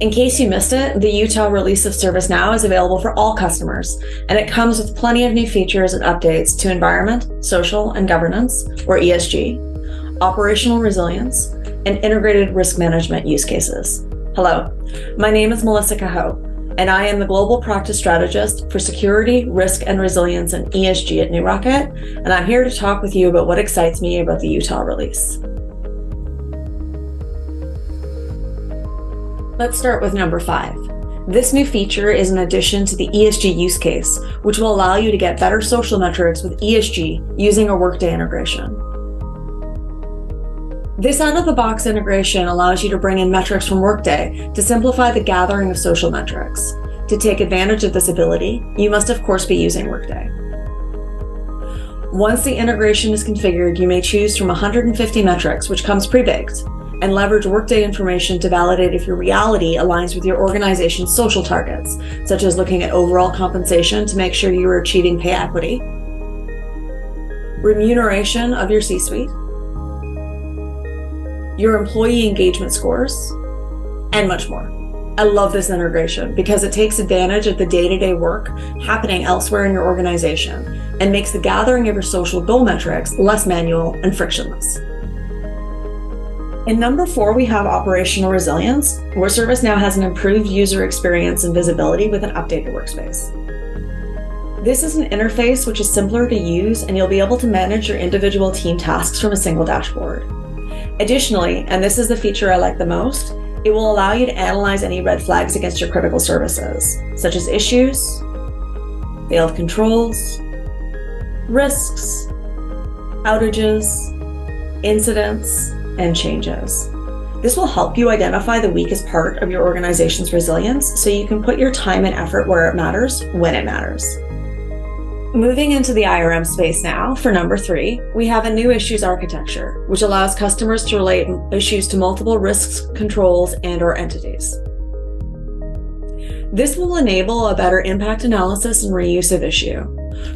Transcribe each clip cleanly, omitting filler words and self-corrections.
In case you missed it, the Utah release of ServiceNow is available for all customers, and it comes with plenty of new features and updates to environment, social, and governance, or ESG, operational resilience, and integrated risk management use cases. Hello, my name is Melissa Cohoe, and I am the Global Practice Strategist for Security, Risk, and Resilience and ESG at New Rocket, and I'm here to talk with you about what excites me about the Utah release. Let's start with number 5. This new feature is an addition to the ESG use case, which will allow you to get better social metrics with ESG using a WorkDay integration. This out-of-the-box integration allows you to bring in metrics from WorkDay to simplify the gathering of social metrics. To take advantage of this ability, you must of course be using WorkDay. Once the integration is configured, you may choose from 150 metrics, which comes pre-baked, and leverage WorkDay information to validate if your reality aligns with your organization's social targets, such as looking at overall compensation to make sure you are achieving pay equity, remuneration of your C-suite, your employee engagement scores, and much more. I love this integration because it takes advantage of the day-to-day work happening elsewhere in your organization and makes the gathering of your social goal metrics less manual and frictionless. In number 4, we have operational resilience, where ServiceNow has an improved user experience and visibility with an updated workspace. This is an interface which is simpler to use, and you'll be able to manage your individual team tasks from a single dashboard. Additionally, and this is the feature I like the most, it will allow you to analyze any red flags against your critical services, such as issues, failed controls, risks, outages, incidents, and changes. This will help you identify the weakest part of your organization's resilience so you can put your time and effort where it matters, when it matters. Moving into the IRM space now, for number 3, we have a new issues architecture, which allows customers to relate issues to multiple risks, controls, and/or entities. This will enable a better impact analysis and reuse of issue.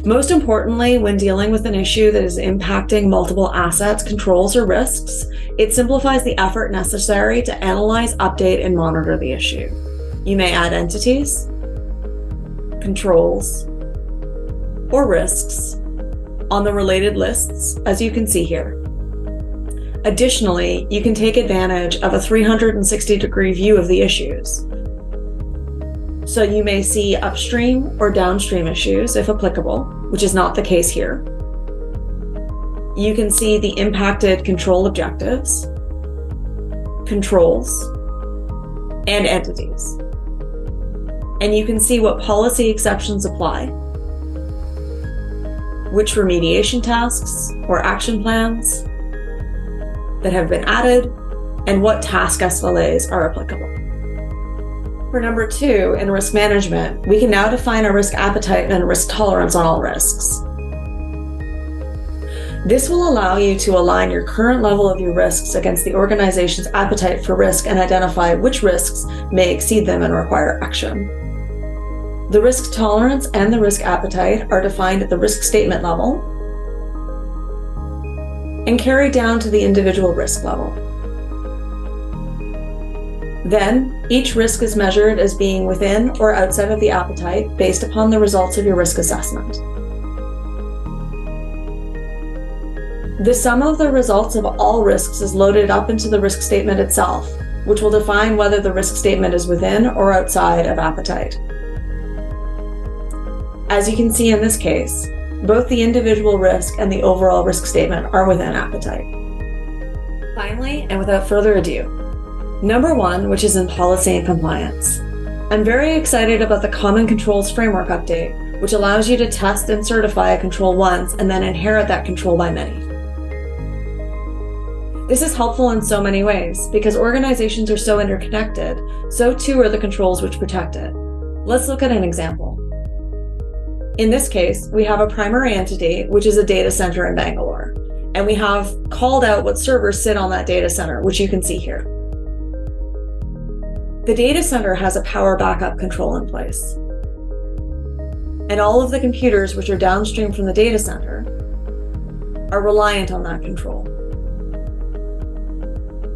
Most importantly, when dealing with an issue that is impacting multiple assets, controls, or risks, it simplifies the effort necessary to analyze, update, and monitor the issue. You may add entities, controls, or risks on the related lists, as you can see here. Additionally, you can take advantage of a 360-degree view of the issues. So you may see upstream or downstream issues, if applicable, which is not the case here. You can see the impacted control objectives, controls, and entities. And you can see what policy exceptions apply, which remediation tasks or action plans that have been added, and what task SLAs are applicable. For number 2, in risk management, we can now define a risk appetite and a risk tolerance on all risks. This will allow you to align your current level of your risks against the organization's appetite for risk and identify which risks may exceed them and require action. The risk tolerance and the risk appetite are defined at the risk statement level and carried down to the individual risk level. Then, each risk is measured as being within or outside of the appetite based upon the results of your risk assessment. The sum of the results of all risks is loaded up into the risk statement itself, which will define whether the risk statement is within or outside of appetite. As you can see in this case, both the individual risk and the overall risk statement are within appetite. Finally, and without further ado, number 1, which is in policy and compliance. I'm very excited about the Common Controls Framework update, which allows you to test and certify a control once and then inherit that control by many. This is helpful in so many ways because organizations are so interconnected, so too are the controls which protect it. Let's look at an example. In this case, we have a primary entity, which is a data center in Bangalore, and we have called out what servers sit on that data center, which you can see here. The data center has a power backup control in place, and all of the computers which are downstream from the data center are reliant on that control.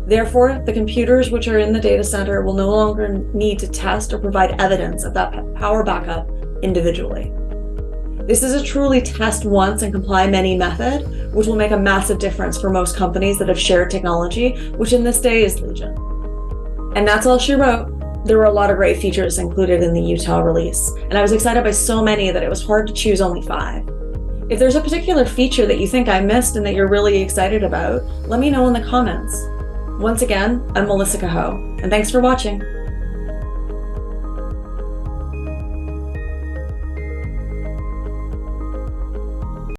Therefore, the computers which are in the data center will no longer need to test or provide evidence of that power backup individually. This is a truly test once and comply many method, which will make a massive difference for most companies that have shared technology, which in this day is Legion. And that's all she wrote. There were a lot of great features included in the Utah release, and I was excited by so many that it was hard to choose only 5. If there's a particular feature that you think I missed and that you're really excited about, let me know in the comments. Once again, I'm Melissa Cohoe, and thanks for watching.